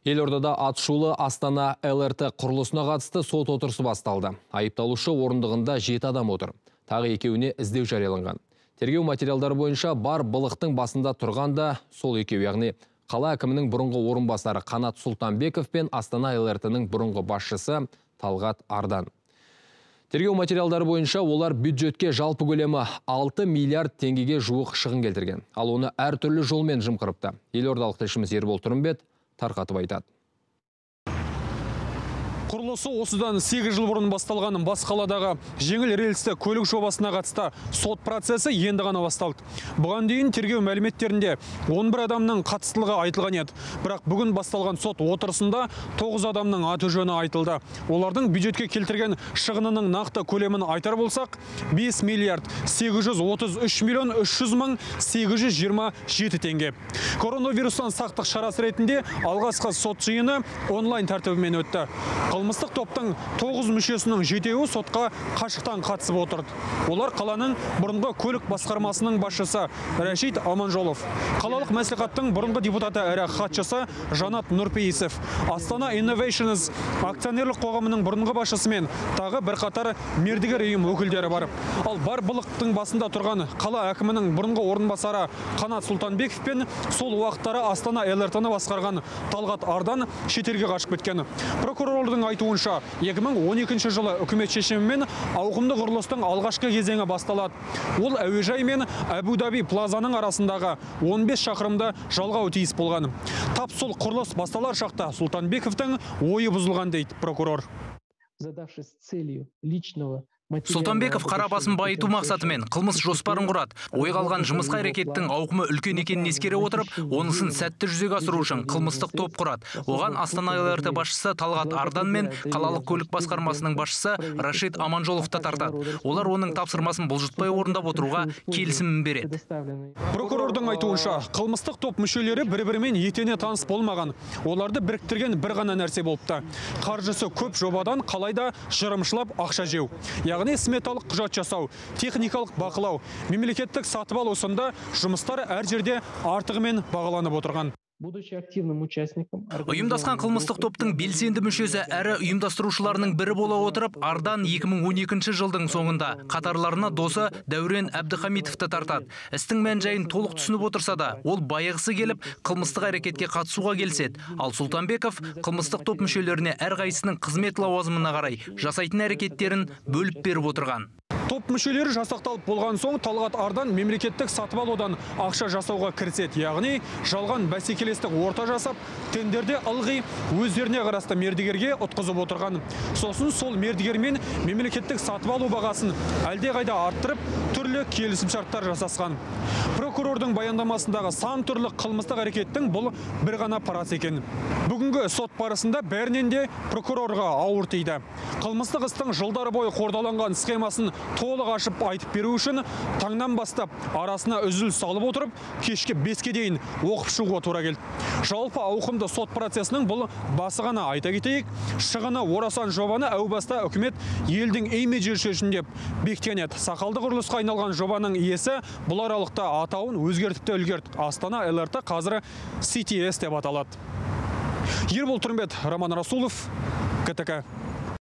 Елордада атышулы Астана ЛРТ құрылысына қатысты сот отырысы басталды. Айыпталушы орындығында 7 адам отыр. Тағы екеуіне іздеу жарияланған. Тергеу материалдары бойынша бар былықтың басында тұрғанда сол екеу, яғни қала әкімінің бұрынғы орынбасары Қанат Сұлтанбеков пен Астана ЛРТ-ның бұрынғы басшысы Талғат Ардан. Тергеу материалдары бойынша олар бюджетке жалпы көлемі 6 миллиард теңгеге жуық шығын келтірген. Ал оны әртүрлі жолмен жымқырыпты. Елордалық тілшіміз Ербол Тұрымбет тарқатып айтады. Құрылысы осыдан 8 жыл бұрын басталған бас қаладағы жеңіл рельсті көлік жобасына қатысты сот процесі енді ғана басталды. Бұған дейін тергеу мәліметтерінде 11 адамның қатыстылығы айтылған еді. Бірақ бүгін басталған сот отырысында 9 адамның аты жөні айтылды. Олардың бюджетке келтірген шығынының нақты көлемін айтар болсақ, 5 миллиард 833 миллион 300 мың 827 теңге. Коронавирустан сақтық шарасы ретінде алғашқы сот жиыны онлайн тәртібімен өтті. Қылмыстық топтың 9 мүшесінің 7-еуі сотқа қашықтан қатысып отырды. Олар қаланың бұрынғы көлік басқармасының басшысы Рашид Аманжолов, қалалық мәслихаттың бұрынғы депутаты әрі хатшысы Жанат Нұрпейісов, Астана Innovations акционерлік қоғамының бұрынғы басшысы мен тағы бірқатар мердігер ұйым өкілдері бар. Ал бар былықтың басында тұрған қала әкімінің бұрынғы орынбасары Қанат Сұлтанбеков пен сол уақыттары Астана ЛРТ-ны басқарған Талғат Ардан шетелге қашып кеткен. Прокурордың айтуынша 2012 жылы үкімет шешімімен ауқымды құрылыстың алғашқы кезеңі басталады. Ол әуежай мен Әбу-Даби плазаның арасындағы 15 шақырымды жалғау тиіс болған. Тап сол құрылыс басталар шақта Сұлтанбековтың ойы бұзылған дейді прокурор. Задавшись целью личного Сұлтанбеков қарабасын байыту мақсатымен қылмыс жоспарын құрады. Ойға алған жұмысқа әрекеттің ауқымы үлкен екенін ескере отырып, онысын сәтті жүзеге асыру үшін қылмыстық топ құрады. Оған Астана ЛРТ басшысы Талғат Ардан мен қалалық көлік басқармасының басшысы Рашид Аманжолов та тартады. Олар оның тапсырмасын бұлжытпай орындап отыруға келісімін береді. Прокурордың айтуынша, қылмыстық топ мүшелері бір-бірімен етене таныс болмаған. Оларды біріктірген бір ғана нәрсе болыпты. Қаржысы көп жобадан қалайда жырымшылап ақша жеу. Яғни сметалық құжат жасау, техникалық бақылау, мемлекеттік сатып алу сынды жұмыстар әр жерде артығымен бағаланып отырған. Ұйымдасқан қылмыстық топтың белсенді мүшесі әрі ұйымдастырушыларының бірі бола отырып, Ардан 2012 жылдың соңында қатарларына досы Дәурен Әбдіхамитовты тартады. Істің мән-жайын толық түсініп отырса да, ол байығысы келіп, қылмыстық әрекетке қатысуға келседі. Ал Сұлтанбеков қылмыстық топ мүшелеріне әрқайсының қызмет лауазымына қарай жасайтын әрекеттерін бөліп беріп отырған. Топ мүшелері жасақталып болған соң Талғат Ардан мемлекеттік сатып алудан ақша жасауға кіріседі. Яғни жалған бәсекелестік орта жасап, тендерде ылғи өздеріне қарасты мердігерге ұтқызып отырған. Сосын сол мердігермен мемлекеттік сатып алу бағасын әлдеқайда арттырып, түрлі келісімшарттар жасасқан. Прокурордың баяндамасындағы сан түрлі қылмыстық әрекеттің бұл бір ғана парасы екен. Бүгінгі сот барысында бәрінен де прокурорға ауыр тиді. Қылмыстық істің жылдар бойы қордаланған схемасын толық ашып айтып беру үшін таңнан бастап арасына үзіл салып отырып, кешке 5-ке дейін оқып шығуға тура келді. Жалпы ауқымды сот процесінің бұл басы ғана, айта кетейік, шығыны орасан жобаны әу баста үкімет елдің имиджі үшін деп бекіткен еді. Сақалды құрылысқа айналған жобаның иесі бұл аралықта атауын өзгертіп те үлгерді. Астана ЛРТ қазір CTS деп аталады. Ербол Тұрымбет, Роман Расулов, КТК.